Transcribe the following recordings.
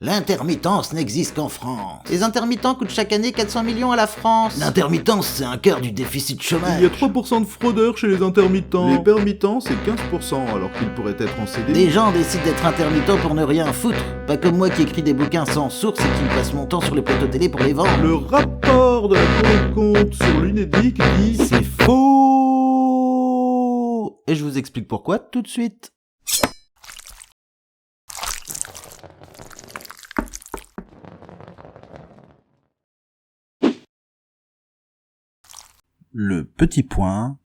L'intermittence n'existe qu'en France. Les intermittents coûtent chaque année 400 millions à la France. L'intermittence, c'est un quart du déficit chômage. Il y a 3% de fraudeurs chez les intermittents. Les permittents, c'est 15%, alors qu'ils pourraient être en CDI. Des gens décident d'être intermittents pour ne rien foutre. Pas comme moi qui écris des bouquins sans source et qui passe mon temps sur les plateaux télé pour les vendre. Le rapport de la Cour des comptes sur l'UNEDIC dit « C'est faux !» Et je vous explique pourquoi tout de suite. Le petit point,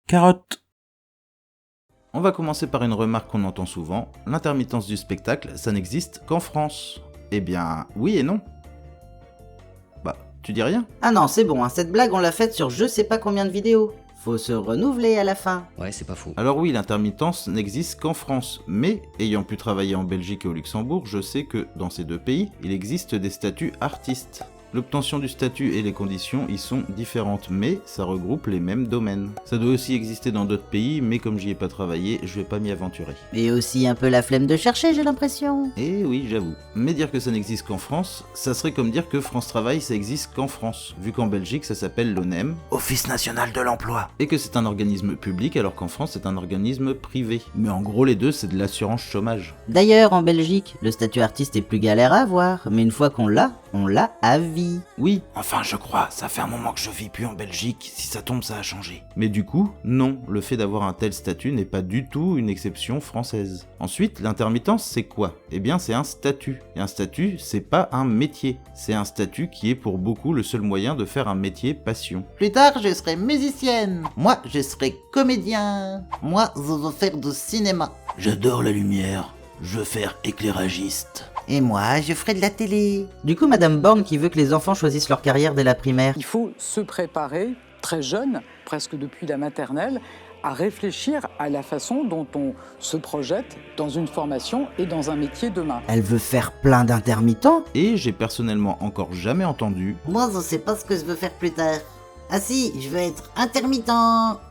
carotte. On va commencer par une remarque qu'on entend souvent. L'intermittence du spectacle, ça n'existe qu'en France. Eh bien, oui et non. Bah, tu dis rien ? Ah non, c'est bon, hein, cette blague on l'a faite sur je sais pas combien de vidéos. Faut se renouveler à la fin. Ouais, c'est pas faux. Alors oui, l'intermittence n'existe qu'en France, mais ayant pu travailler en Belgique et au Luxembourg, je sais que dans ces deux pays, il existe des statuts artistes. L'obtention du statut et les conditions y sont différentes, mais ça regroupe les mêmes domaines. Ça doit aussi exister dans d'autres pays, mais comme j'y ai pas travaillé, je vais pas m'y aventurer. Et aussi un peu la flemme de chercher, j'ai l'impression. Eh oui, j'avoue. Mais dire que ça n'existe qu'en France, ça serait comme dire que France Travail, ça existe qu'en France, vu qu'en Belgique, ça s'appelle l'ONEM, Office national de l'emploi. et que c'est un organisme public, alors qu'en France, c'est un organisme privé. Mais en gros, les deux, c'est de l'assurance chômage. D'ailleurs, en Belgique, le statut artiste est plus galère à avoir, mais une fois qu'on l'a à vie. Oui, Enfin, je crois, ça fait un moment que je vis plus en Belgique. Si ça tombe, ça a changé. mais du coup, non, le fait d'avoir un tel statut n'est pas du tout une exception française. Ensuite, l'intermittence, c'est quoi ? Eh bien, c'est un statut. Et un statut, c'est pas un métier. C'est un statut qui est pour beaucoup le seul moyen de faire un métier passion. Plus tard, je serai musicienne. Moi, je serai comédien. Moi, je veux faire du cinéma. J'adore la lumière. Je veux faire éclairagiste. Et moi, je ferai de la télé. Du coup, Madame Borne qui veut que les enfants choisissent leur carrière dès la primaire. Il faut se préparer très jeune, presque depuis la maternelle, à réfléchir à la façon dont on se projette dans une formation et dans un métier demain. Elle veut faire plein d'intermittents. Et j'ai personnellement encore jamais entendu, Moi, je sais pas ce que je veux faire plus tard. Ah si, je veux être intermittent.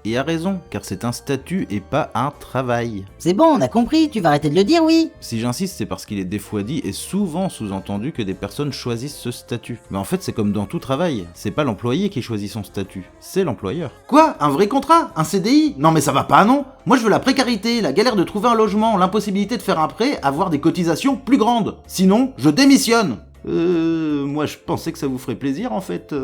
et a raison, car c'est un statut et pas un travail. C'est bon, on a compris, tu vas arrêter de le dire, oui. Si j'insiste, c'est parce qu'il est des fois dit et souvent sous-entendu que des personnes choisissent ce statut. Mais en fait, c'est comme dans tout travail, c'est pas l'employé qui choisit son statut, c'est l'employeur. Quoi ? Un vrai contrat ? Un CDI ? Non mais ça va pas, non ? Moi je veux la précarité, la galère de trouver un logement, l'impossibilité de faire un prêt, avoir des cotisations plus grandes. Sinon, je démissionne. Moi je pensais que ça vous ferait plaisir en fait.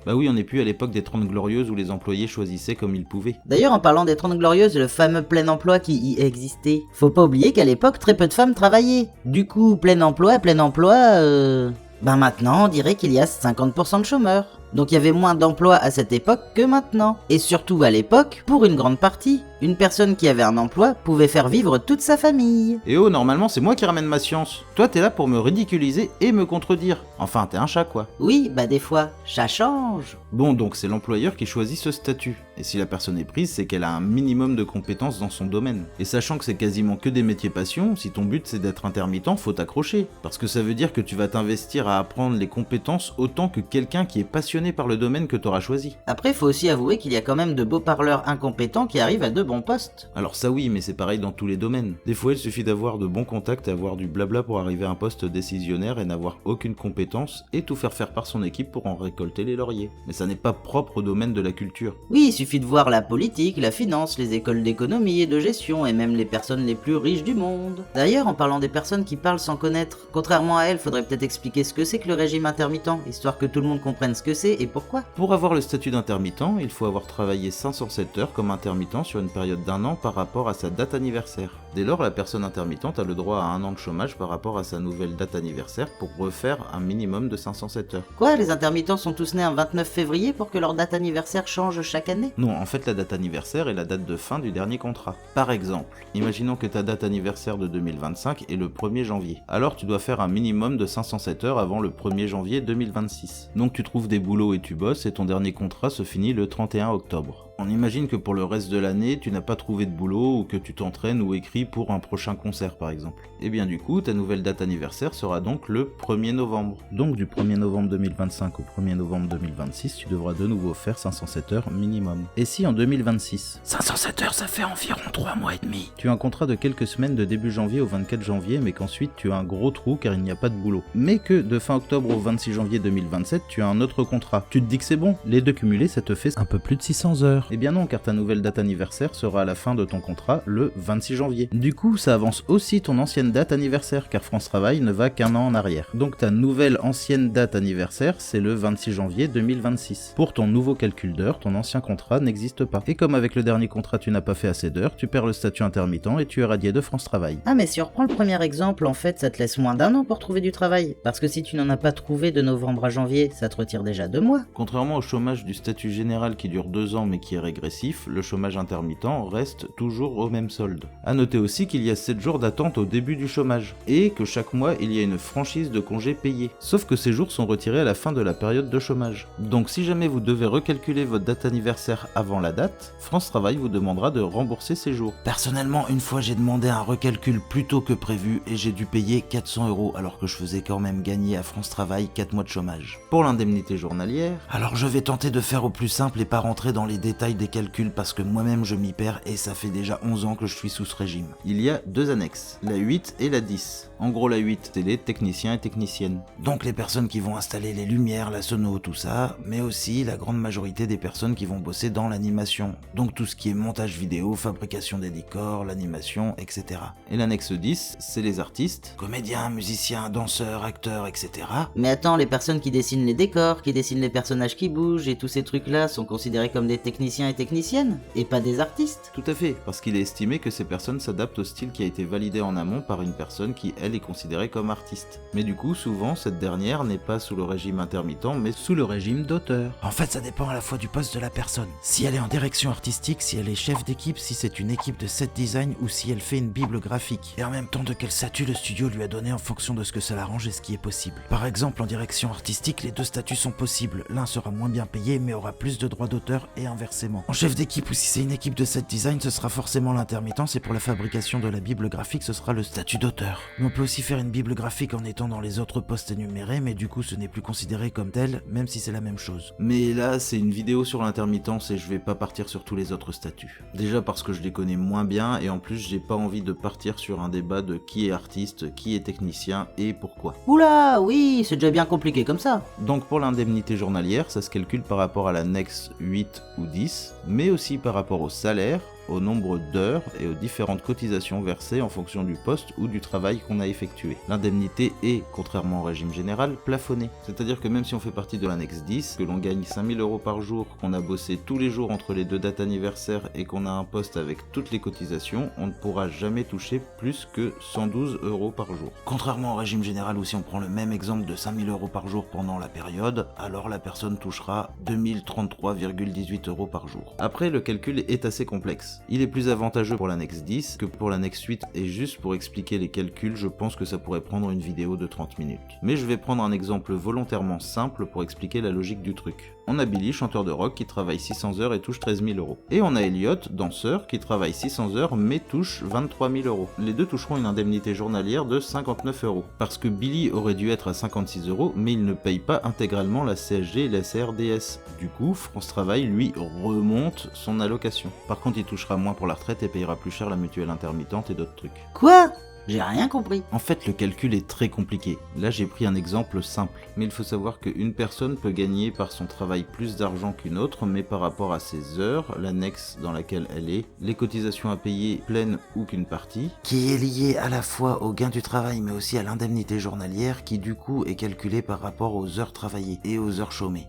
Bah oui, on n'est plus à l'époque des 30 glorieuses où les employés choisissaient comme ils pouvaient. D'ailleurs, en parlant des 30 glorieuses, le fameux plein emploi qui y existait, faut pas oublier qu'à l'époque, très peu de femmes travaillaient. Du coup, plein emploi, ben maintenant, on dirait qu'il y a 50% de chômeurs. Donc il y avait moins d'emplois à cette époque que maintenant. Et surtout à l'époque, pour une grande partie, une personne qui avait un emploi pouvait faire vivre toute sa famille. Et oh, normalement c'est moi qui ramène ma science. Toi t'es là pour me ridiculiser et me contredire. Enfin, t'es un chat quoi. Oui, bah des fois, ça change. Bon, donc c'est l'employeur qui choisit ce statut. Et si la personne est prise, c'est qu'elle a un minimum de compétences dans son domaine. Et sachant que c'est quasiment que des métiers passion, si ton but c'est d'être intermittent, faut t'accrocher. Parce que ça veut dire que tu vas t'investir à apprendre les compétences autant que quelqu'un qui est passionné par le domaine que t'auras choisi. Après, faut aussi avouer qu'il y a quand même de beaux parleurs incompétents qui arrivent à de bons postes. Alors ça oui, mais c'est pareil dans tous les domaines. Des fois il suffit d'avoir de bons contacts et avoir du blabla pour arriver à un poste décisionnaire et n'avoir aucune compétence et tout faire par son équipe pour en récolter les lauriers. Mais ça n'est pas propre au domaine de la culture. Oui, il suffit de voir la politique, la finance, les écoles d'économie et de gestion et même les personnes les plus riches du monde. D'ailleurs, en parlant des personnes qui parlent sans connaître, contrairement à elles, faudrait peut-être expliquer ce que c'est que le régime intermittent, histoire que tout le monde comprenne ce que c'est et pourquoi. Pour avoir le statut d'intermittent, il faut avoir travaillé 507 heures comme intermittent sur une période d'1 an par rapport à sa date anniversaire. Dès lors, la personne intermittente a le droit à 1 an de chômage par rapport à sa nouvelle date anniversaire pour refaire un minimum de 507 heures. Quoi, les intermittents sont tous nés un 29 février pour que leur date anniversaire change chaque année? Non, en fait la date anniversaire est la date de fin du dernier contrat. Par exemple, imaginons que ta date anniversaire de 2025 est le 1er janvier. Alors tu dois faire un minimum de 507 heures avant le 1er janvier 2026. Donc tu trouves des boulots et tu bosses et ton dernier contrat se finit le 31 octobre. On imagine que pour le reste de l'année, tu n'as pas trouvé de boulot ou que tu t'entraînes ou écris pour un prochain concert par exemple. Et bien du coup, ta nouvelle date anniversaire sera donc le 1er novembre. Donc du 1er novembre 2025 au 1er novembre 2026, tu devras de nouveau faire 507 heures minimum. Et si en 2026, 507 heures, ça fait environ 3 mois et demi. tu as un contrat de quelques semaines de début janvier au 24 janvier, mais qu'ensuite tu as un gros trou car il n'y a pas de boulot. Mais que de fin octobre au 26 janvier 2027, tu as un autre contrat. Tu te dis que c'est bon, les deux cumulés, ça te fait un peu plus de 600 heures. Eh bien non, car ta nouvelle date anniversaire sera à la fin de ton contrat le 26 janvier. Du coup, ça avance aussi ton ancienne date anniversaire, car France Travail ne va qu'un an en arrière. Donc ta nouvelle ancienne date anniversaire, c'est le 26 janvier 2026. Pour ton nouveau calcul d'heures, ton ancien contrat n'existe pas. Et comme avec le dernier contrat tu n'as pas fait assez d'heures, tu perds le statut intermittent et tu es radié de France Travail. Ah mais si on reprend le premier exemple, en fait ça te laisse moins d'1 an pour trouver du travail. Parce que si tu n'en as pas trouvé de novembre à janvier, ça te retire déjà 2 mois. Contrairement au chômage du statut général qui dure 2 ans mais qui est régressif, le chômage intermittent reste toujours au même solde. A noter aussi qu'il y a 7 jours d'attente au début du chômage, et que chaque mois il y a une franchise de congés payés. Sauf que ces jours sont retirés à la fin de la période de chômage. Donc si jamais vous devez recalculer votre date anniversaire avant la date, France Travail vous demandera de rembourser ces jours. Personnellement, une fois j'ai demandé un recalcul plus tôt que prévu et j'ai dû payer 400 € alors que je faisais quand même gagner à France Travail 4 mois de chômage. Pour l'indemnité journalière, Alors je vais tenter de faire au plus simple et pas rentrer dans les détails des calculs parce que moi-même je m'y perds et ça fait déjà 11 ans que je suis sous ce régime. il y a 2 annexes, la 8 et la 10. En gros la 8, c'est les techniciens et techniciennes. Donc les personnes qui vont installer les lumières, la sono, tout ça, mais aussi la grande majorité des personnes qui vont bosser dans l'animation. Donc tout ce qui est montage vidéo, fabrication des décors, l'animation, etc. Et l'annexe 10, c'est les artistes. Comédiens, musiciens, danseurs, acteurs, etc. Mais attends, les personnes qui dessinent les décors, qui dessinent les personnages qui bougent et tous ces trucs-là sont considérés comme des techniciens et techniciennes, et pas des artistes. Tout à fait, parce qu'il est estimé que ces personnes s'adaptent au style qui a été validé en amont par une personne qui, elle, est considérée comme artiste. Mais du coup, souvent, cette dernière n'est pas sous le régime intermittent, mais sous le régime d'auteur. En fait, ça dépend à la fois du poste de la personne. Si elle est en direction artistique, si elle est chef d'équipe, si c'est une équipe de set design ou si elle fait une bible graphique. Et en même temps de quel statut le studio lui a donné en fonction de ce que ça l'arrange et ce qui est possible. Par exemple, en direction artistique, les deux statuts sont possibles. L'un sera moins bien payé mais aura plus de droits d'auteur et inversement. En chef d'équipe ou si c'est une équipe de set design, ce sera forcément l'intermittence et pour la fabrication de la bible graphique, ce sera le statut d'auteur. Mais on peut aussi faire une bible graphique en étant dans les autres postes énumérés, mais du coup ce n'est plus considéré comme tel, même si c'est la même chose. Mais là, c'est une vidéo sur l'intermittence et je vais pas partir sur tous les autres statuts. Déjà parce que je les connais moins bien et en plus j'ai pas envie de partir sur un débat de qui est artiste, qui est technicien et pourquoi. Oula, oui, c'est déjà bien compliqué comme ça. Donc pour l'indemnité journalière, ça se calcule par rapport à l'annexe 8 ou 10, mais aussi par rapport au salaire, au nombre d'heures et aux différentes cotisations versées en fonction du poste ou du travail qu'on a effectué. L'indemnité est, contrairement au régime général, plafonnée. C'est-à-dire que même si on fait partie de l'annexe 10, que l'on gagne 5000 € par jour, qu'on a bossé tous les jours entre les deux dates anniversaires et qu'on a un poste avec toutes les cotisations, on ne pourra jamais toucher plus que 112 € par jour. Contrairement au régime général où si on prend le même exemple de 5000 € par jour pendant la période, alors la personne touchera 2033,18 € par jour. Après, le calcul est assez complexe. Il est plus avantageux pour l'annexe 10 que pour l'annexe 8 et juste pour expliquer les calculs, je pense que ça pourrait prendre une vidéo de 30 minutes. Mais je vais prendre un exemple volontairement simple pour expliquer la logique du truc. On a Billy, chanteur de rock, qui travaille 600 heures et touche 13 000 €. Et on a Elliot, danseur, qui travaille 600 heures mais touche 23 000 €. Les deux toucheront une indemnité journalière de 59 €. Parce que Billy aurait dû être à 56 €, mais il ne paye pas intégralement la CSG et la CRDS. Du coup, France Travail, lui, remonte son allocation. Par contre, il touchera moins pour la retraite et payera plus cher la mutuelle intermittente et d'autres trucs. Quoi ? J'ai rien compris. En fait, le calcul est très compliqué. Là, j'ai pris un exemple simple. Mais il faut savoir qu'une personne peut gagner par son travail plus d'argent qu'une autre, mais par rapport à ses heures, l'annexe dans laquelle elle est, les cotisations à payer pleines ou qu'une partie, Qui est lié à la fois au gain du travail mais aussi à l'indemnité journalière qui du coup est calculée par rapport aux heures travaillées et aux heures chômées.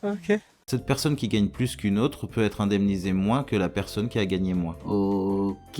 Ok. cette personne qui gagne plus qu'une autre peut être indemnisée moins que la personne qui a gagné moins. Ok...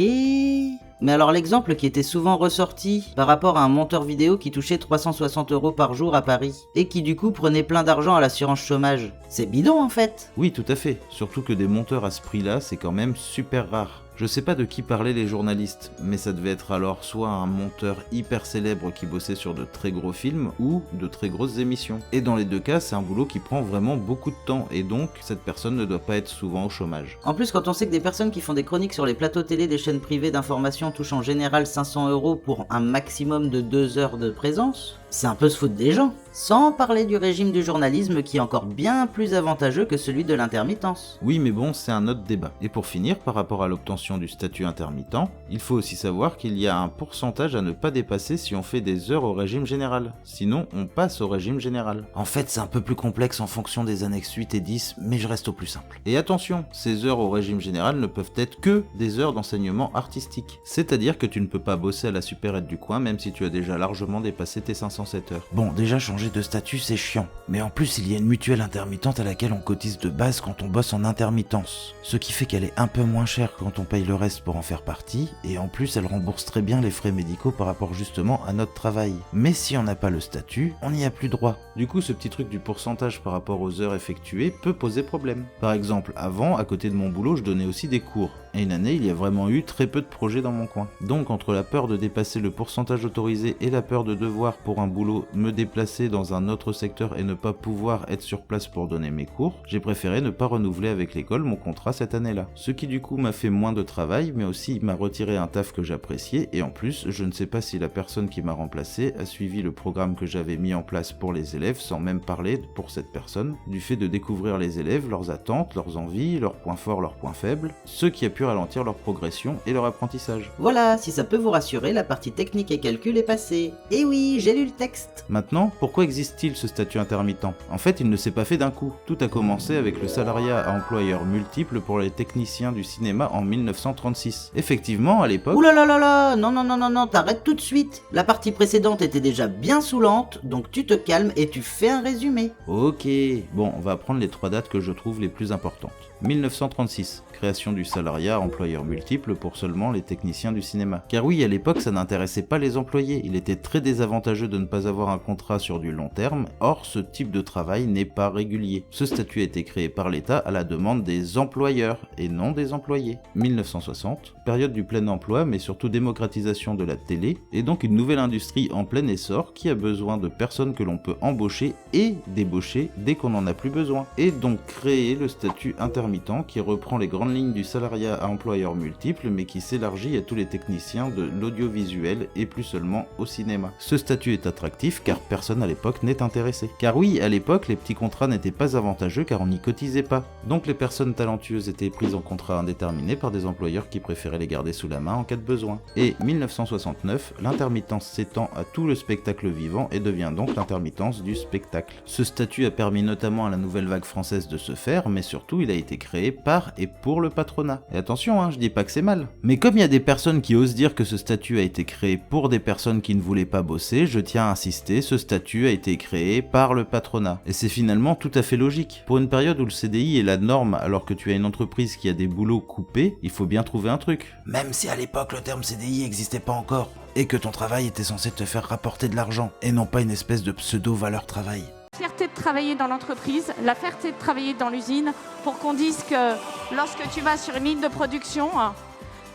Mais alors l'exemple qui était souvent ressorti par rapport à un monteur vidéo qui touchait 360 € par jour à Paris, et qui du coup prenait plein d'argent à l'assurance chômage, c'est bidon en fait. Oui, tout à fait. Surtout que des monteurs à ce prix-là, c'est quand même super rare. Je sais pas de qui parlaient les journalistes, mais ça devait être alors soit un monteur hyper célèbre qui bossait sur de très gros films ou de très grosses émissions. Et dans les deux cas, c'est un boulot qui prend vraiment beaucoup de temps et donc cette personne ne doit pas être souvent au chômage. En plus, quand on sait que des personnes qui font des chroniques sur les plateaux télé des chaînes privées d'information touchent en général 500 € pour un maximum de 2 heures de présence, c'est un peu se foutre des gens. Sans parler du régime du journalisme qui est encore bien plus avantageux que celui de l'intermittence. Oui, mais bon, c'est un autre débat. Et pour finir, par rapport à l'obtention du statut intermittent, il faut aussi savoir qu'il y a un pourcentage à ne pas dépasser si on fait des heures au régime général. Sinon, on passe au régime général. En fait, c'est un peu plus complexe en fonction des annexes 8 et 10, mais je reste au plus simple. Et attention, ces heures au régime général ne peuvent être que des heures d'enseignement artistique. C'est-à-dire que tu ne peux pas bosser à la supérette du coin même si tu as déjà largement dépassé tes 507 heures. Bon, déjà changer de statut c'est chiant, mais en plus il y a une mutuelle intermittente à laquelle on cotise de base quand on bosse en intermittence, ce qui fait qu'elle est un peu moins chère quand on paye le reste pour en faire partie, et en plus elle rembourse très bien les frais médicaux par rapport justement à notre travail. Mais si on n'a pas le statut, on n'y a plus droit. Du coup, ce petit truc du pourcentage par rapport aux heures effectuées peut poser problème. Par exemple, avant, à côté de mon boulot, je donnais aussi des cours. Et une année, il y a vraiment eu très peu de projets dans mon coin. Donc, entre la peur de dépasser le pourcentage autorisé et la peur de devoir, pour un boulot, me déplacer dans un autre secteur et ne pas pouvoir être sur place pour donner mes cours, j'ai préféré ne pas renouveler avec l'école mon contrat cette année-là. Ce qui du coup m'a fait moins de travail, mais aussi m'a retiré un taf que j'appréciais, et en plus, je ne sais pas si la personne qui m'a remplacé a suivi le programme que j'avais mis en place pour les élèves, sans même parler, pour cette personne, du fait de découvrir les élèves, leurs attentes, leurs envies, leurs points forts, leurs points faibles, ce qui a pu ralentir leur progression et leur apprentissage. Voilà, si ça peut vous rassurer, la partie technique et calcul est passée. Et oui, j'ai lu le texte. Maintenant, pourquoi existe-t-il ce statut intermittent? En fait, il ne s'est pas fait d'un coup. Tout a commencé avec le salariat à employeurs multiples pour les techniciens du cinéma en 1936. Effectivement, à l'époque... Ouh là là là là, non, t'arrêtes tout de suite. La partie précédente était déjà bien saoulante, donc tu te calmes et tu fais un résumé. Ok, bon, on va prendre les 3 dates que je trouve les plus importantes. 1936, création du salariat à employeurs multiples pour seulement les techniciens du cinéma. Car oui, à l'époque, ça n'intéressait pas les employés, il était très désavantageux de ne pas avoir un contrat sur du long terme, or ce type de travail n'est pas régulier. Ce statut a été créé par l'État à la demande des employeurs et non des employés. 1960, période du plein emploi mais surtout démocratisation de la télé, et donc une nouvelle industrie en plein essor qui a besoin de personnes que l'on peut embaucher et débaucher dès qu'on n'en a plus besoin. Et donc créer le statut intermittent qui reprend les grandes lignes du salariat à employeurs multiples mais qui s'élargit à tous les techniciens de l'audiovisuel et plus seulement au cinéma. Ce statut est attractif car personne à l'époque n'est intéressé. Car oui, à l'époque, les petits contrats n'étaient pas avantageux car on n'y cotisait pas. Donc les personnes talentueuses étaient prises en contrat indéterminé par des employeurs qui préféraient les garder sous la main en cas de besoin. Et 1969, l'intermittence s'étend à tout le spectacle vivant et devient donc l'intermittence du spectacle. Ce statut a permis notamment à la nouvelle vague française de se faire, mais surtout il a été créé par et pour le patronat. Et attention, je dis pas que c'est mal. Mais comme il y a des personnes qui osent dire que ce statut a été créé pour des personnes qui ne voulaient pas bosser, je tiens à insister, ce statut a été créé par le patronat. Et c'est finalement tout à fait logique. Pour une période où le CDI est la norme alors que tu as une entreprise qui a des boulots coupés, il faut bien trouver un truc. Même si à l'époque le terme CDI n'existait pas encore, et que ton travail était censé te faire rapporter de l'argent, et non pas une espèce de pseudo-valeur travail. La fierté de travailler dans l'entreprise, la fierté de travailler dans l'usine, pour qu'on dise que lorsque tu vas sur une ligne de production,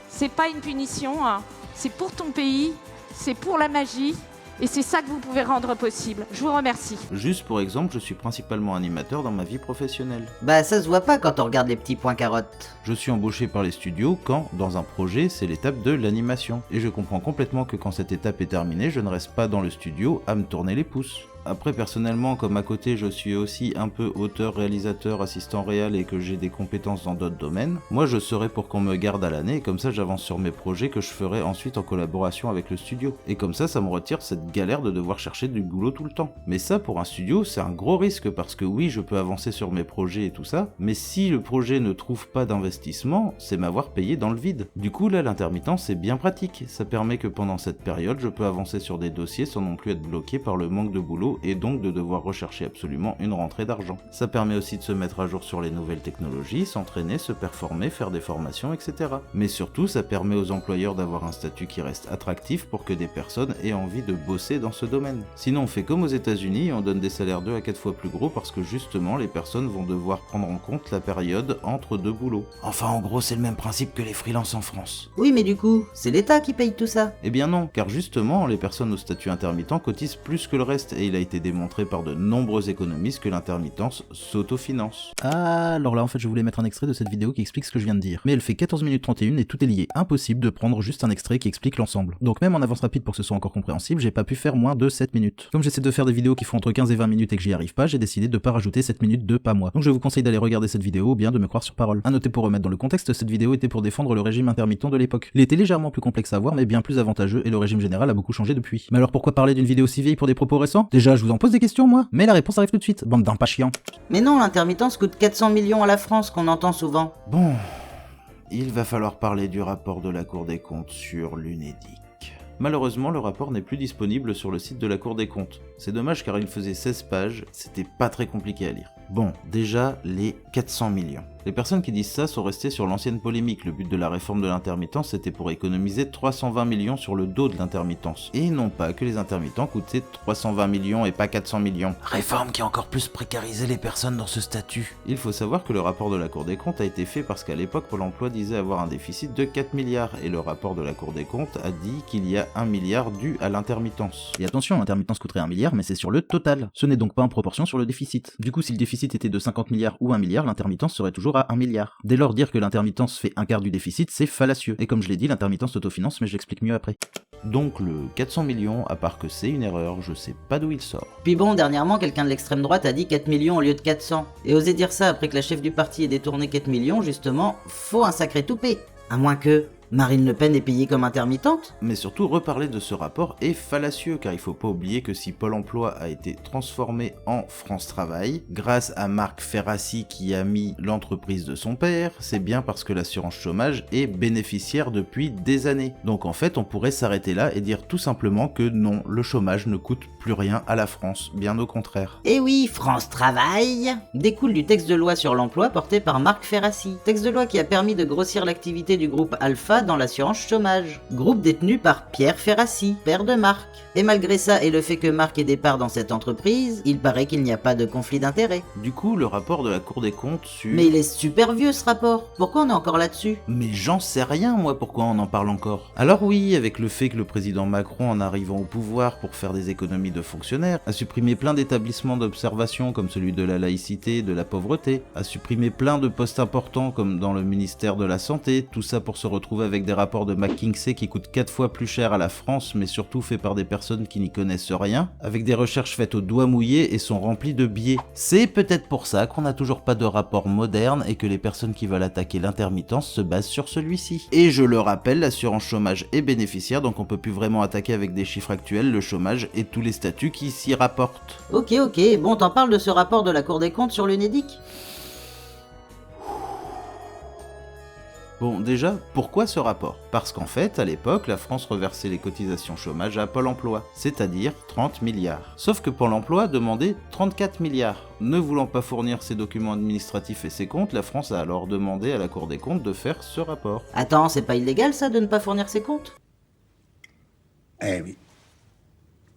c'est pas une punition, c'est pour ton pays, c'est pour la magie, et c'est ça que vous pouvez rendre possible. Je vous remercie. Juste pour exemple, je suis principalement animateur dans ma vie professionnelle. Bah ça se voit pas quand on regarde les petits points carottes. Je suis embauché par les studios quand, dans un projet, c'est l'étape de l'animation. Et je comprends complètement que quand cette étape est terminée, je ne reste pas dans le studio à me tourner les pouces. Après, personnellement, comme à côté je suis aussi un peu auteur, réalisateur, assistant réal et que j'ai des compétences dans d'autres domaines, moi je serais pour qu'on me garde à l'année et comme ça j'avance sur mes projets que je ferai ensuite en collaboration avec le studio. Et comme ça me retire cette galère de devoir chercher du boulot tout le temps. Mais ça, pour un studio, c'est un gros risque parce que oui, je peux avancer sur mes projets et tout ça, mais si le projet ne trouve pas d'investissement, c'est m'avoir payé dans le vide. Du coup, là, l'intermittence, c'est bien pratique. Ça permet que pendant cette période, je peux avancer sur des dossiers sans non plus être bloqué par le manque de boulot boulot et donc de devoir rechercher absolument une rentrée d'argent. Ça permet aussi de se mettre à jour sur les nouvelles technologies, s'entraîner, se performer, faire des formations, etc. Mais surtout, ça permet aux employeurs d'avoir un statut qui reste attractif pour que des personnes aient envie de bosser dans ce domaine. Sinon, on fait comme aux États-Unis et on donne des salaires 2 à 4 fois plus gros parce que justement, les personnes vont devoir prendre en compte la période entre deux boulots. Enfin, en gros, c'est le même principe que les freelances en France. Oui, mais du coup, c'est l'État qui paye tout ça. Eh bien non, car justement, les personnes au statut intermittent cotisent plus que le reste, et il a été démontré par de nombreux économistes que l'intermittence s'autofinance. Ah, alors là en fait je voulais mettre un extrait de cette vidéo qui explique ce que je viens de dire. Mais elle fait 14 minutes 31 et tout est lié. Impossible de prendre juste un extrait qui explique l'ensemble. Donc même en avance rapide pour que ce soit encore compréhensible, j'ai pas pu faire moins de 7 minutes. Comme j'essaie de faire des vidéos qui font entre 15 et 20 minutes et que j'y arrive pas, j'ai décidé de pas rajouter 7 minutes de pas moi. Donc je vous conseille d'aller regarder cette vidéo ou bien de me croire sur parole. À noter pour remettre dans le contexte, cette vidéo était pour défendre le régime intermittent de l'époque. Il était légèrement plus complexe à voir mais bien plus avantageux et le régime général a beaucoup changé depuis. Mais alors pourquoi parler d'une vidéo si vieille pour des propos récents? Déjà je vous en pose des questions moi, mais la réponse arrive tout de suite, bande d'un pas chiant. Mais non, l'intermittence coûte 400 millions à la France qu'on entend souvent. Bon, il va falloir parler du rapport de la Cour des comptes sur l'UNEDIC. Malheureusement, le rapport n'est plus disponible sur le site de la Cour des comptes. C'est dommage car il faisait 16 pages, c'était pas très compliqué à lire. Bon, déjà, les 400 millions. Les personnes qui disent ça sont restées sur l'ancienne polémique. Le but de la réforme de l'intermittence, c'était pour économiser 320 millions sur le dos de l'intermittence. Et non pas que les intermittents coûtaient 320 millions et pas 400 millions. Réforme qui a encore plus précarisé les personnes dans ce statut. Il faut savoir que le rapport de la Cour des comptes a été fait parce qu'à l'époque, Pôle emploi disait avoir un déficit de 4 milliards. Et le rapport de la Cour des comptes a dit qu'il y a 1 milliard dû à l'intermittence. Et attention, l'intermittence coûterait 1 milliard, mais c'est sur le total. Ce n'est donc pas en proportion sur le déficit. Du coup, si le déficit était de 50 milliards ou 1 milliard, l'intermittence serait toujours à 1 milliard. Dès lors, dire que l'intermittence fait un quart du déficit, c'est fallacieux. Et comme je l'ai dit, l'intermittence s'autofinance, mais je l'explique mieux après. Donc le 400 millions, à part que c'est une erreur, je sais pas d'où il sort. Puis bon, dernièrement, quelqu'un de l'extrême droite a dit 4 millions au lieu de 400. Et oser dire ça après que la chef du parti ait détourné 4 millions, justement, faut un sacré toupet. À moins que Marine Le Pen est payée comme intermittente. Mais surtout, reparler de ce rapport est fallacieux, car il faut pas oublier que si Pôle emploi a été transformé en France Travail, grâce à Marc Ferrassi qui a mis l'entreprise de son père, c'est bien parce que l'assurance chômage est bénéficiaire depuis des années. Donc en fait, on pourrait s'arrêter là et dire tout simplement que non, le chômage ne coûte plus rien à la France, bien au contraire. Et oui, France Travail découle du texte de loi sur l'emploi porté par Marc Ferrassi. Texte de loi qui a permis de grossir l'activité du groupe Alpha dans l'assurance chômage. Groupe détenu par Pierre Ferrassi, père de Marc. Et malgré ça et le fait que Marc ait des parts dans cette entreprise, il paraît qu'il n'y a pas de conflit d'intérêts. Du coup, le rapport de la Cour des comptes sur... Mais il est super vieux ce rapport, pourquoi on est encore là-dessus? Mais j'en sais rien moi, pourquoi on en parle encore. Alors oui, avec le fait que le président Macron, en arrivant au pouvoir pour faire des économies de fonctionnaires, a supprimé plein d'établissements d'observation comme celui de la laïcité, de la pauvreté, a supprimé plein de postes importants comme dans le ministère de la Santé, tout ça pour se retrouver avec des rapports de McKinsey qui coûtent 4 fois plus cher à la France, mais surtout faits par des personnes qui n'y connaissent rien, avec des recherches faites au doigt mouillé et sont remplies de biais. C'est peut-être pour ça qu'on n'a toujours pas de rapport moderne et que les personnes qui veulent attaquer l'intermittence se basent sur celui-ci. Et je le rappelle, l'assurance chômage est bénéficiaire, donc on peut plus vraiment attaquer avec des chiffres actuels le chômage et tous les statuts qui s'y rapportent. Ok, bon t'en parles de ce rapport de la Cour des comptes sur l'UNEDIC? Bon, déjà, pourquoi ce rapport? Parce qu'en fait, à l'époque, la France reversait les cotisations chômage à Pôle emploi, c'est-à-dire 30 milliards. Sauf que Pôle emploi demandait 34 milliards. Ne voulant pas fournir ses documents administratifs et ses comptes, la France a alors demandé à la Cour des comptes de faire ce rapport. Attends, c'est pas illégal ça de ne pas fournir ses comptes? Eh oui.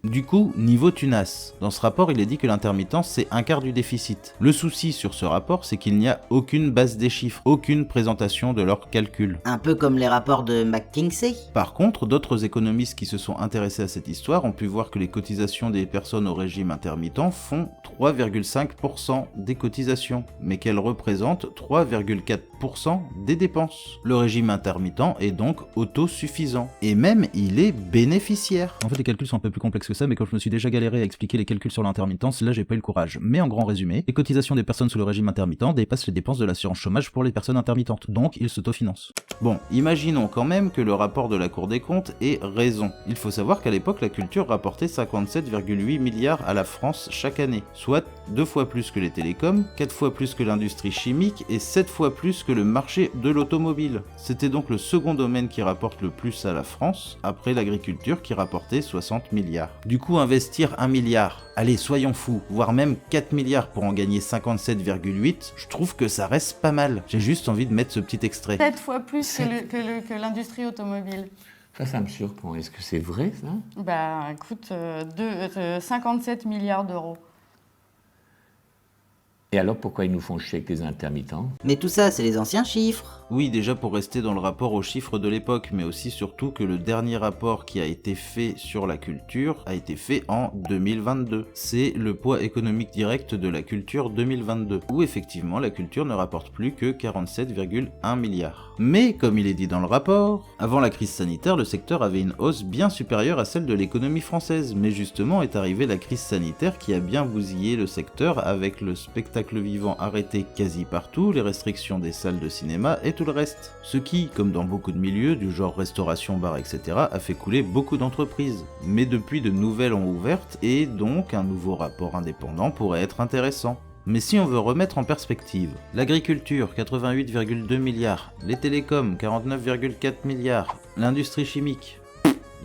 Du coup, niveau tunas, dans ce rapport il est dit que l'intermittence c'est un quart du déficit. Le souci sur ce rapport c'est qu'il n'y a aucune base des chiffres, aucune présentation de leurs calculs. Un peu comme les rapports de McKinsey. Par contre, d'autres économistes qui se sont intéressés à cette histoire ont pu voir que les cotisations des personnes au régime intermittent font 3,5% des cotisations, mais qu'elles représentent 3,4% des dépenses. Le régime intermittent est donc autosuffisant, et même il est bénéficiaire. En fait les calculs sont un peu plus complexes que ça, mais quand je me suis déjà galéré à expliquer les calculs sur l'intermittence, là j'ai pas eu le courage. Mais en grand résumé, les cotisations des personnes sous le régime intermittent dépassent les dépenses de l'assurance chômage pour les personnes intermittentes, donc ils s'autofinancent. Bon, imaginons quand même que le rapport de la Cour des comptes ait raison. Il faut savoir qu'à l'époque la culture rapportait 57,8 milliards à la France chaque année, soit 2 fois plus que les télécoms, 4 fois plus que l'industrie chimique et 7 fois plus que le marché de l'automobile. C'était donc le second domaine qui rapporte le plus à la France, après l'agriculture qui rapportait 60 milliards. Du coup, investir 1 milliard, allez, soyons fous, voire même 4 milliards pour en gagner 57,8, je trouve que ça reste pas mal. J'ai juste envie de mettre ce petit extrait. 7 fois plus que l'industrie automobile. Ça me surprend. Est-ce que c'est vrai, ça? Bah, écoute, 57 milliards d'euros. Et alors, pourquoi ils nous font chier avec les intermittents? Mais tout ça, c'est les anciens chiffres. Oui, déjà pour rester dans le rapport aux chiffres de l'époque, mais aussi surtout que le dernier rapport qui a été fait sur la culture a été fait en 2022. C'est le poids économique direct de la culture 2022, où effectivement la culture ne rapporte plus que 47,1 milliards. Mais comme il est dit dans le rapport, avant la crise sanitaire, le secteur avait une hausse bien supérieure à celle de l'économie française, mais justement est arrivée la crise sanitaire qui a bien bousillé le secteur avec le spectacle vivant arrêté quasi partout, les restrictions des salles de cinéma et tout le reste. Ce qui, comme dans beaucoup de milieux, du genre restauration, bar, etc., a fait couler beaucoup d'entreprises. Mais depuis, de nouvelles ont ouvertes et donc un nouveau rapport indépendant pourrait être intéressant. Mais si on veut remettre en perspective, l'agriculture 88,2 milliards, les télécoms 49,4 milliards, l'industrie chimique,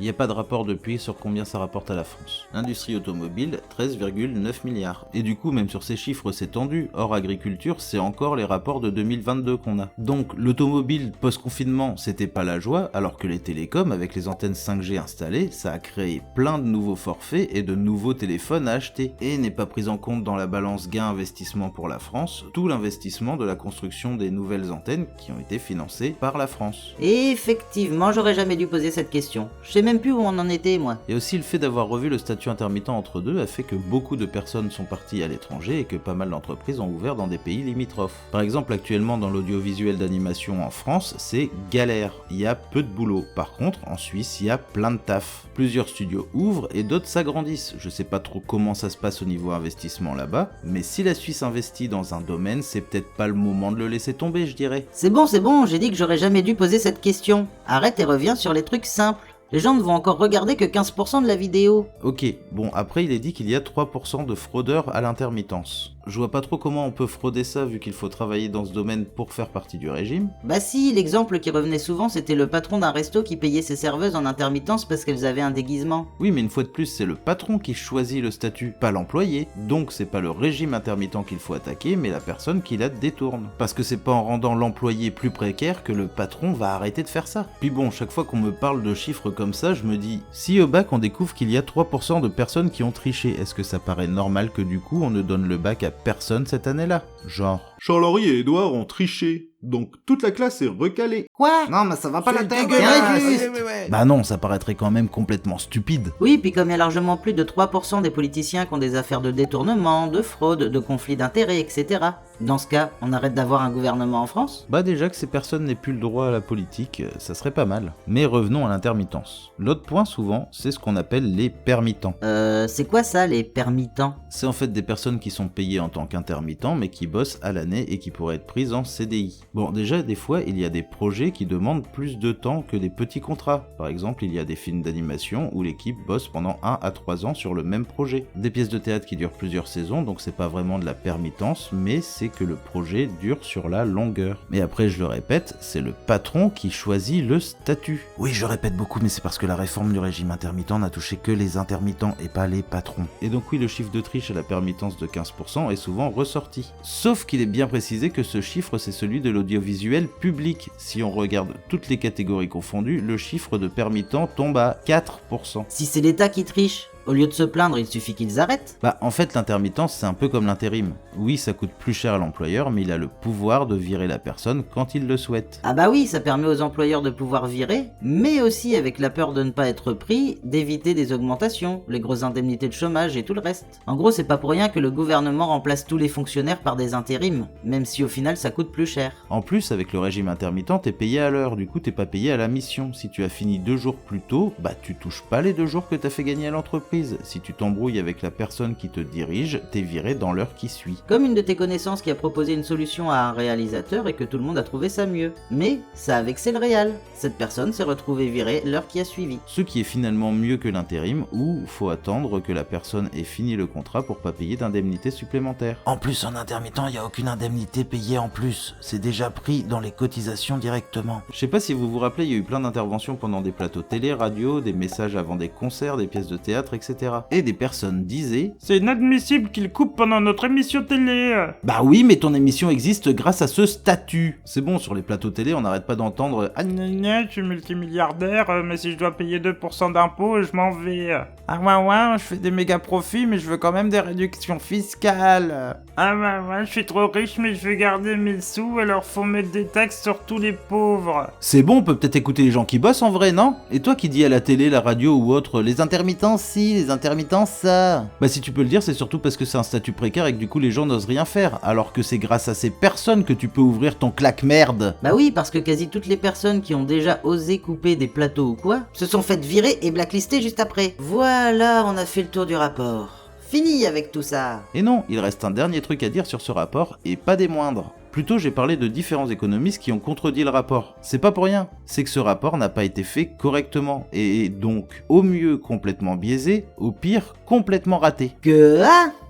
il n'y a pas de rapport depuis sur combien ça rapporte à la France. L'industrie automobile, 13,9 milliards. Et du coup, même sur ces chiffres, c'est tendu. Hors agriculture, c'est encore les rapports de 2022 qu'on a. Donc, l'automobile post-confinement, c'était pas la joie, alors que les télécoms, avec les antennes 5G installées, ça a créé plein de nouveaux forfaits et de nouveaux téléphones à acheter. Et n'est pas pris en compte dans la balance gain-investissement pour la France, tout l'investissement de la construction des nouvelles antennes qui ont été financées par la France. Et effectivement, j'aurais jamais dû poser cette question. Je sais même plus où on en était, moi. Et aussi le fait d'avoir revu le statut intermittent entre deux a fait que beaucoup de personnes sont parties à l'étranger et que pas mal d'entreprises ont ouvert dans des pays limitrophes. Par exemple, actuellement dans l'audiovisuel d'animation en France, c'est galère, il y a peu de boulot. Par contre, en Suisse, il y a plein de taf. Plusieurs studios ouvrent et d'autres s'agrandissent. Je sais pas trop comment ça se passe au niveau investissement là-bas, mais si la Suisse investit dans un domaine, c'est peut-être pas le moment de le laisser tomber, je dirais. C'est bon, j'ai dit que j'aurais jamais dû poser cette question. Arrête et reviens sur les trucs simples. Les gens ne vont encore regarder que 15% de la vidéo. Ok, bon après il est dit qu'il y a 3% de fraudeurs à l'intermittence. Je vois pas trop comment on peut frauder ça vu qu'il faut travailler dans ce domaine pour faire partie du régime. Bah si, l'exemple qui revenait souvent c'était le patron d'un resto qui payait ses serveuses en intermittence parce qu'elles avaient un déguisement. Oui mais une fois de plus c'est le patron qui choisit le statut, pas l'employé. Donc c'est pas le régime intermittent qu'il faut attaquer mais la personne qui la détourne. Parce que c'est pas en rendant l'employé plus précaire que le patron va arrêter de faire ça. Puis bon, chaque fois qu'on me parle de chiffres comme ça, je me dis, si au bac on découvre qu'il y a 3% de personnes qui ont triché, est-ce que ça paraît normal que du coup on ne donne le bac à personne cette année-là? Genre... Charles-Henri et Édouard ont triché, donc toute la classe est recalée. Quoi? Non, mais ça va pas la tête. Bah non, ça paraîtrait quand même complètement stupide. Oui, puis comme il y a largement plus de 3% des politiciens qui ont des affaires de détournement, de fraude, de conflits d'intérêts, etc. Dans ce cas, on arrête d'avoir un gouvernement en France? Bah déjà que ces personnes n'aient plus le droit à la politique, ça serait pas mal. Mais revenons à l'intermittence. L'autre point souvent, c'est ce qu'on appelle les permittents. C'est quoi ça, les permittents? C'est en fait des personnes qui sont payées en tant qu'intermittents mais qui bossent à l'année et qui pourraient être prises en CDI. Bon, déjà, des fois, il y a des projets qui demandent plus de temps que des petits contrats. Par exemple, il y a des films d'animation où l'équipe bosse pendant 1 à 3 ans sur le même projet. Des pièces de théâtre qui durent plusieurs saisons, donc c'est pas vraiment de la permittance, mais c'est que le projet dure sur la longueur. Mais après, je le répète, c'est le patron qui choisit le statut. Oui, je répète beaucoup, mais c'est parce que la réforme du régime intermittent n'a touché que les intermittents et pas les patrons. Et donc oui, le chiffre de triche à la permittance de 15% est souvent ressorti. Sauf qu'il est bien précisé que ce chiffre c'est celui de l'audiovisuel public. Si on regarde toutes les catégories confondues, le chiffre de permittents tombe à 4%. Si c'est l'État qui triche, au lieu de se plaindre, il suffit qu'ils arrêtent. Bah en fait l'intermittence c'est un peu comme l'intérim. Oui ça coûte plus cher à l'employeur mais il a le pouvoir de virer la personne quand il le souhaite. Ah bah oui, ça permet aux employeurs de pouvoir virer, mais aussi avec la peur de ne pas être pris, d'éviter des augmentations, les grosses indemnités de chômage et tout le reste. En gros c'est pas pour rien que le gouvernement remplace tous les fonctionnaires par des intérims, même si au final ça coûte plus cher. En plus avec le régime intermittent t'es payé à l'heure, du coup t'es pas payé à la mission. Si tu as fini 2 jours plus tôt, bah tu touches pas les 2 jours que t'as fait gagner à l'entreprise. Si tu t'embrouilles avec la personne qui te dirige, t'es viré dans l'heure qui suit. Comme une de tes connaissances qui a proposé une solution à un réalisateur et que tout le monde a trouvé ça mieux. Mais ça a vexé le réal. Cette personne s'est retrouvée virée l'heure qui a suivi. Ce qui est finalement mieux que l'intérim où faut attendre que la personne ait fini le contrat pour pas payer d'indemnité supplémentaire. En plus, en intermittent, il n'y a aucune indemnité payée en plus. C'est déjà pris dans les cotisations directement. Je sais pas si vous vous rappelez, il y a eu plein d'interventions pendant des plateaux télé, radio, des messages avant des concerts, des pièces de théâtre, etc. Et des personnes disaient « C'est inadmissible qu'il coupe pendant notre émission télé !» Bah oui, mais ton émission existe grâce à ce statut. C'est bon, sur les plateaux télé, on n'arrête pas d'entendre « Ah, Je suis multimilliardaire, mais si je dois payer 2% d'impôts, je m'en vais. Ah ouais, je fais des méga profits, mais je veux quand même des réductions fiscales. Ah ouais, je suis trop riche, mais je veux garder mes sous, alors faut mettre des taxes sur tous les pauvres. » C'est bon, on peut peut-être écouter les gens qui bossent en vrai, non? Et toi qui dis à la télé, la radio ou autre, les intermittents si, les intermittents ça. Bah si tu peux le dire, c'est surtout parce que c'est un statut précaire et que du coup les gens n'osent rien faire, alors que c'est grâce à ces personnes que tu peux ouvrir ton claque-merde. Bah oui, parce que quasi toutes les personnes qui ont déjà osé couper des plateaux ou quoi, se sont faites virer et blacklistées juste après. Voilà, on a fait le tour du rapport. Fini avec tout ça. Et non, il reste un dernier truc à dire sur ce rapport, et pas des moindres. Plutôt, j'ai parlé de différents économistes qui ont contredit le rapport. C'est pas pour rien, c'est que ce rapport n'a pas été fait correctement, et est donc au mieux complètement biaisé, au pire complètement raté.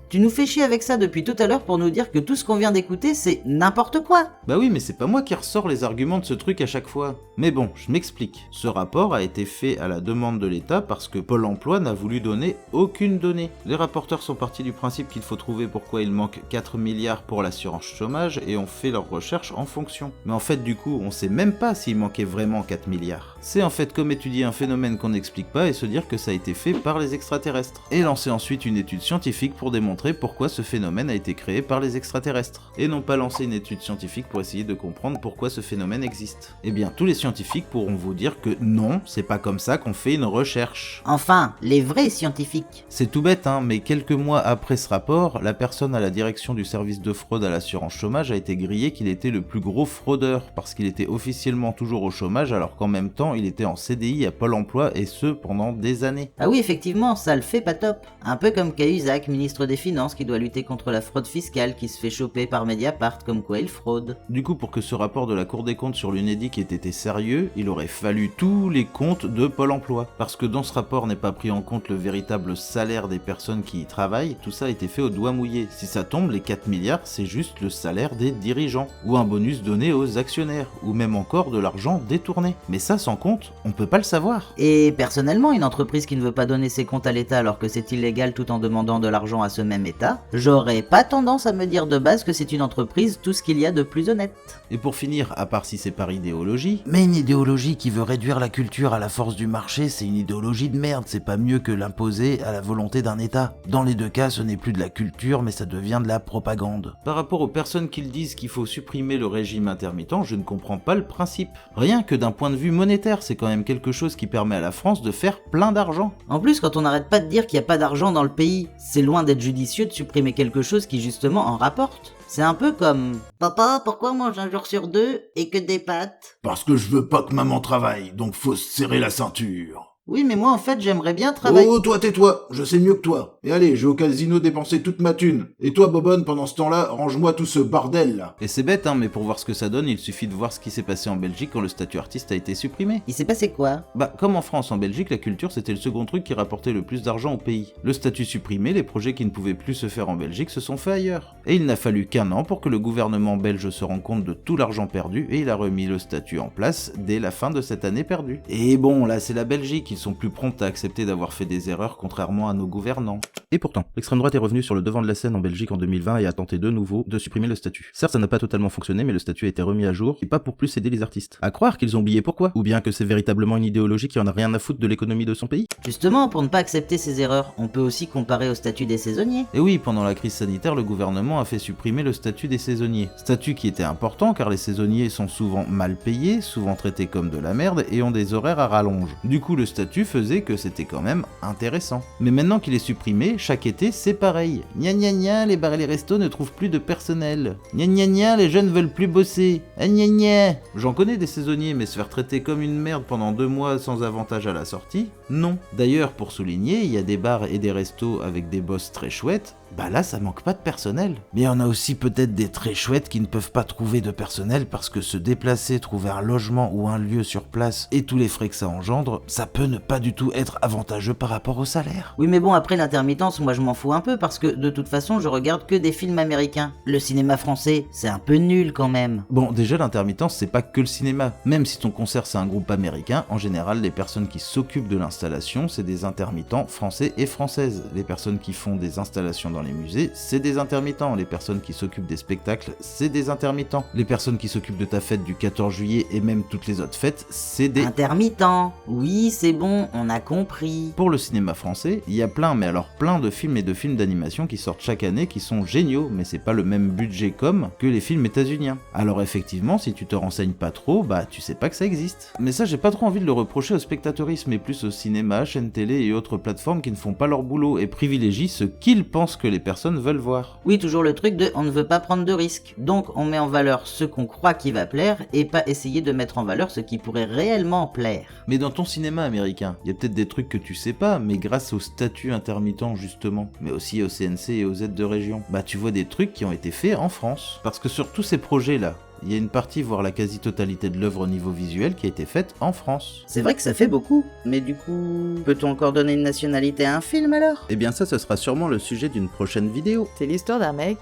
Tu nous fais chier avec ça depuis tout à l'heure pour nous dire que tout ce qu'on vient d'écouter, c'est n'importe quoi. Bah oui, mais c'est pas moi qui ressors les arguments de ce truc à chaque fois. Mais bon, je m'explique. Ce rapport a été fait à la demande de l'État parce que Pôle emploi n'a voulu donner aucune donnée. Les rapporteurs sont partis du principe qu'il faut trouver pourquoi il manque 4 milliards pour l'assurance chômage et ont fait leurs recherches en fonction. Mais en fait, du coup, on sait même pas s'il manquait vraiment 4 milliards. C'est en fait comme étudier un phénomène qu'on n'explique pas et se dire que ça a été fait par les extraterrestres. Et lancer ensuite une étude scientifique pour démontrer pourquoi ce phénomène a été créé par les extraterrestres, et non pas lancer une étude scientifique pour essayer de comprendre pourquoi ce phénomène existe. Eh bien, tous les scientifiques pourront vous dire que non, c'est pas comme ça qu'on fait une recherche. Enfin, les vrais scientifiques. C'est tout bête, hein, mais quelques mois après ce rapport, la personne à la direction du service de fraude à l'assurance chômage a été grillé qu'il était le plus gros fraudeur, parce qu'il était officiellement toujours au chômage alors qu'en même temps il était en CDI à Pôle emploi et ce pendant des années. Ah oui, effectivement, ça le fait pas top. Un peu comme Cahuzac, ministre des Finances, qui doit lutter contre la fraude fiscale, qui se fait choper par Mediapart comme quoi il fraude. Du coup, pour que ce rapport de la Cour des comptes sur l'Unédic ait été sérieux, il aurait fallu tous les comptes de Pôle emploi. Parce que dans ce rapport n'est pas pris en compte le véritable salaire des personnes qui y travaillent, tout ça a été fait au doigt mouillé. Si ça tombe, les 4 milliards, c'est juste le salaire des dirigeants, ou un bonus donné aux actionnaires, ou même encore de l'argent détourné. Mais ça, sans compte, on peut pas le savoir. Et personnellement, une entreprise qui ne veut pas donner ses comptes à l'État alors que c'est illégal tout en demandant de l'argent à ce même État, j'aurais pas tendance à me dire de base que c'est une entreprise tout ce qu'il y a de plus honnête. Et pour finir, à part si c'est par idéologie, mais une idéologie qui veut réduire la culture à la force du marché, c'est une idéologie de merde, c'est pas mieux que l'imposer à la volonté d'un État. Dans les deux cas, ce n'est plus de la culture, mais ça devient de la propagande. Par rapport aux personnes qui disent qu'il faut supprimer le régime intermittent, je ne comprends pas le principe. Rien que d'un point de vue monétaire, c'est quand même quelque chose qui permet à la France de faire plein d'argent. En plus, quand on n'arrête pas de dire qu'il n'y a pas d'argent dans le pays, c'est loin d'être judicieux de supprimer quelque chose qui justement en rapporte. C'est un peu comme « Papa, pourquoi on mange un jour sur 2 et que des pâtes ?» Parce que je veux pas que maman travaille, donc faut se serrer la ceinture. Oui, mais moi en fait j'aimerais bien travailler... Oh, toi tais-toi, je sais mieux que toi. Et allez, je vais au casino dépenser toute ma thune. Et toi, Bobonne, pendant ce temps-là, range-moi tout ce bordel là. Et c'est bête, hein, mais pour voir ce que ça donne, il suffit de voir ce qui s'est passé en Belgique quand le statut artiste a été supprimé. Il s'est passé quoi? Bah, comme en France, en Belgique, la culture c'était le second truc qui rapportait le plus d'argent au pays. Le statut supprimé, les projets qui ne pouvaient plus se faire en Belgique se sont faits ailleurs. Et il n'a fallu qu'1 an pour que le gouvernement belge se rende compte de tout l'argent perdu et il a remis le statut en place dès la fin de cette année perdue. Et bon, là c'est la Belgique, ils sont plus prompts à accepter d'avoir fait des erreurs contrairement à nos gouvernants. Et pourtant, l'extrême droite est revenue sur le devant de la scène en Belgique en 2020 et a tenté de nouveau de supprimer le statut. Certes, ça n'a pas totalement fonctionné, mais le statut a été remis à jour, et pas pour plus aider les artistes. À croire qu'ils ont oublié pourquoi, ou bien que c'est véritablement une idéologie qui en a rien à foutre de l'économie de son pays. Justement, pour ne pas accepter ces erreurs, on peut aussi comparer au statut des saisonniers. Et oui, pendant la crise sanitaire, le gouvernement a fait supprimer le statut des saisonniers. Statut qui était important car les saisonniers sont souvent mal payés, souvent traités comme de la merde et ont des horaires à rallonge. Du coup, le statut faisait que c'était quand même intéressant. Mais maintenant qu'il est supprimé, chaque été c'est pareil. Gna gna gna, les bars et les restos ne trouvent plus de personnel. Gna gna gna, les jeunes veulent plus bosser. Ah gna gna. J'en connais des saisonniers, mais se faire traiter comme une merde pendant 2 mois sans avantage à la sortie, non. D'ailleurs, pour souligner, il y a des bars et des restos avec des boss très chouettes, bah là ça manque pas de personnel. Mais il y en a aussi peut-être des très chouettes qui ne peuvent pas trouver de personnel parce que se déplacer, trouver un logement ou un lieu sur place et tous les frais que ça engendre, ça peut ne pas du tout être avantageux par rapport au salaire. Oui mais bon, après l'intermittence, moi je m'en fous un peu parce que de toute façon je regarde que des films américains. Le cinéma français, c'est un peu nul quand même. Bon, déjà l'intermittence c'est pas que le cinéma. Même si ton concert c'est un groupe américain, en général les personnes qui s'occupent de l'installation c'est des intermittents français et françaises. Les personnes qui font des installations dans les musées, c'est des intermittents. Les personnes qui s'occupent des spectacles, c'est des intermittents. Les personnes qui s'occupent de ta fête du 14 juillet et même toutes les autres fêtes, c'est des intermittents. Oui, c'est bon, on a compris. Pour le cinéma français, il y a plein de films et de films d'animation qui sortent chaque année qui sont géniaux, mais c'est pas le même budget que les films états-uniens. Alors effectivement, si tu te renseignes pas trop, bah tu sais pas que ça existe. Mais ça, j'ai pas trop envie de le reprocher au spectateurisme, mais plus au cinéma, chaînes télé et autres plateformes qui ne font pas leur boulot et privilégient ce qu'ils pensent que les personnes veulent voir. Oui, toujours le truc de on ne veut pas prendre de risques. Donc on met en valeur ce qu'on croit qui va plaire et pas essayer de mettre en valeur ce qui pourrait réellement plaire. Mais dans ton cinéma américain, il y a peut-être des trucs que tu sais pas, mais grâce au statut intermittent justement, mais aussi au CNC et aux aides de région, bah tu vois des trucs qui ont été faits en France. Parce que sur tous ces projets-là, il y a une partie, voire la quasi-totalité de l'œuvre au niveau visuel qui a été faite en France. C'est vrai que ça fait beaucoup, mais du coup, peut-on encore donner une nationalité à un film alors? Eh bien ça, ce sera sûrement le sujet d'une prochaine vidéo. C'est l'histoire d'un mec,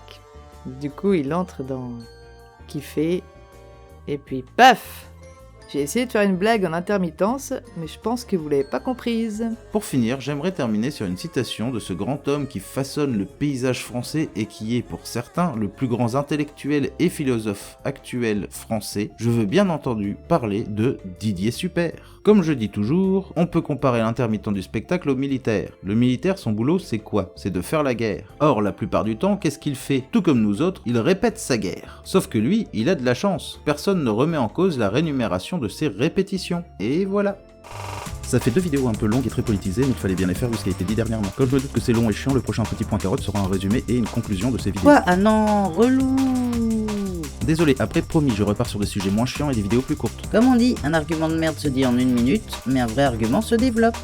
du coup il entre dans kiffer, et puis paf! J'ai essayé de faire une blague en intermittence, mais je pense que vous l'avez pas comprise. Pour finir, j'aimerais terminer sur une citation de ce grand homme qui façonne le paysage français et qui est, pour certains, le plus grand intellectuel et philosophe actuel français. Je veux bien entendu parler de Didier Super. Comme je dis toujours, on peut comparer l'intermittent du spectacle au militaire. Le militaire, son boulot, c'est quoi? C'est de faire la guerre. Or, la plupart du temps, qu'est-ce qu'il fait? Tout comme nous autres, il répète sa guerre. Sauf que lui, il a de la chance. Personne ne remet en cause la rémunération de ses répétitions. Et voilà. Ça fait 2 vidéos un peu longues et très politisées, mais il fallait bien les faire vu ce qui a été dit dernièrement. Comme je me doute que c'est long et chiant, le prochain petit point carotte sera un résumé et une conclusion de ces vidéos. Quoi? Ah non, relou! Désolé, après promis, je repars sur des sujets moins chiants et des vidéos plus courtes. Comme on dit, un argument de merde se dit en 1 minute, mais un vrai argument se développe.